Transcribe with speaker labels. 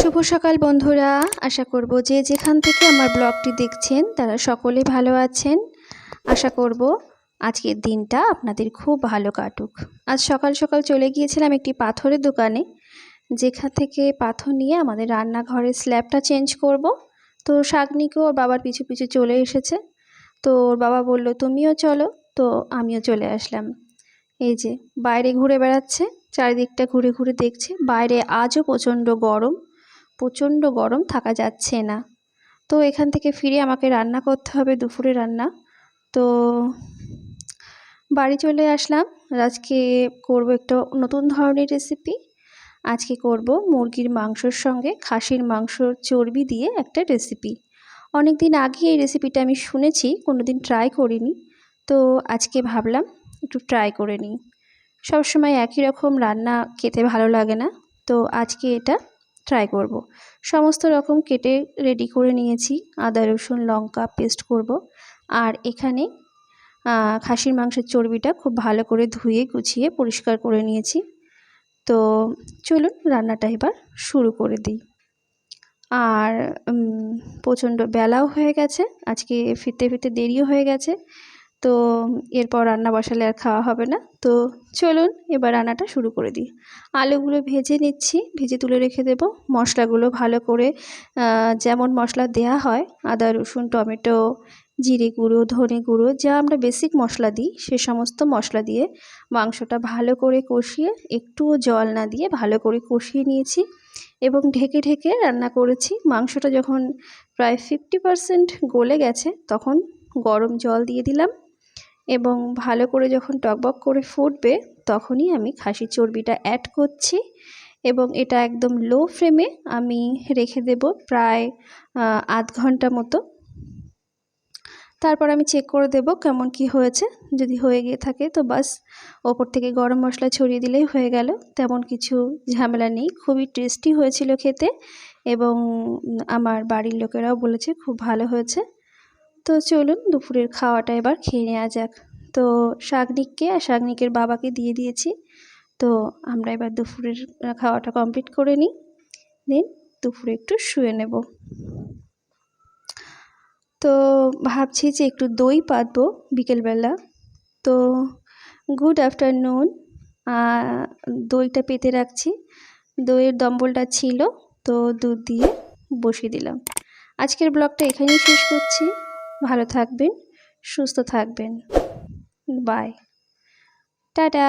Speaker 1: শুভ সকাল বন্ধুরা, আশা করব যে যেখান থেকে আমার ব্লগটি দেখছেন তারা সকলে ভালো আছেন। আশা করব আজকের দিনটা আপনাদের খুব ভালো কাটুক। আজ সকাল সকাল চলে গিয়েছিলাম একটি পাথরের দোকানে, যেখান থেকে পাথর নিয়ে আমাদের রান্নাঘরের স্ল্যাবটা চেঞ্জ করব। তো শাগনিকেও ওর বাবার পিছু পিছু চলে এসেছে। তো ওর বাবা বলল তুমিও চলো, তো আমিও চলে আসলাম। এই যে বাইরে ঘুরে বেড়াচ্ছে, চারিদিকটা ঘুরে ঘুরে দেখছে। বাইরে আজও প্রচণ্ড গরম, থাকা যাচ্ছে না। তো এখান থেকে ফিরে আমাকে রান্না করতে হবে দুপুরে রান্না। তো বাড়ি চলে আসলাম। আজকে করব একটা নতুন ধরনের রেসিপি। আজকে করব মুরগির মাংসর সঙ্গে খাসির মাংসর চর্বি দিয়ে একটা রেসিপি। অনেক দিন আগে এই রেসিপিটা আমি শুনেছি, কোনোদিন ট্রাই করিনি। তো আজকে ভাবলাম একটু ট্রাই করে নিই। সবসময় একই রকম রান্না খেতে ভালো লাগে না, তো আজকে এটা ট্রাই করব। সমস্ত রকম কেটে রেডি করে নিয়েছি, আদা রসুন লঙ্কা পেস্ট করব। আর এখানে খাসির মাংসের চর্বিটা খুব ভালো করে ধুয়ে গুছিয়ে পরিষ্কার করে নিয়েছি। তো চলুন রান্নাটা এবার শুরু করে দিই। আর প্রচণ্ড বেলাও হয়ে গেছে, আজকে ফিরতে ফিরতে দেরিও হয়ে গেছে। তো এরপর রান্না বসালে আর খাওয়া হবে না। তো চলুন এবার রান্নাটা শুরু করে দিই। আলুগুলো ভেজে নিচ্ছি, ভেজে তুলে রেখে দেব। মশলাগুলো ভালো করে যেমন মশলা দেয়া হয়, আদা রসুন টমেটো জিরে গুঁড়ো ধনে গুঁড়ো, যা আমরা বেসিক মশলা দিই সে সমস্ত মশলা দিয়ে মাংসটা ভালো করে কষিয়ে, একটুও জল না দিয়ে ভালো করে কষিয়ে নিয়েছি এবং ঢেকে ঢেকে রান্না করেছি। মাংসটা যখন প্রায় 50% গলে গেছে তখন গরম জল দিয়ে দিলাম এবং ভালো করে যখন টকবক করে ফুটবে তখনই আমি খাসির চর্বিটা অ্যাড করছি এবং এটা একদম লো ফ্লেমে আমি রেখে দেব প্রায় আধ ঘন্টা মতো। তারপর আমি চেক করে দেব কেমন কি হয়েছে। যদি হয়ে গিয়ে থাকে তো বাস ওপর থেকে গরম মশলা ছড়িয়ে দিলেই হয়ে গেল। তেমন কিছু ঝামেলা নেই, খুবই টেস্টি হয়েছিল খেতে এবং আমার বাড়ির লোকেরাও বলেছে খুব ভালো হয়েছে। তো চলুন দুপুরের খাওয়াটা এবার খেয়ে নেওয়া যাক। তো শাগনিককে আর শাগনিকের বাবাকে দিয়ে দিয়েছি। তো আমরা এবার দুপুরের খাওয়াটা কমপ্লিট করে নিই, দেন দুপুরে একটু শুয়ে নেব। তো ভাবছি যে একটু দই পাতবো বিকেলবেলা। তো গুড আফটারনুন, দইটা পেতে রাখছি। দইয়ের দম্বলটা ছিল, তো দুধ দিয়ে বসিয়ে দিলাম। আজকের ব্লগটা এখানেই শেষ করছি। ভালো থাকবেন, সুস্থ থাকবেন, বাই, টাটা।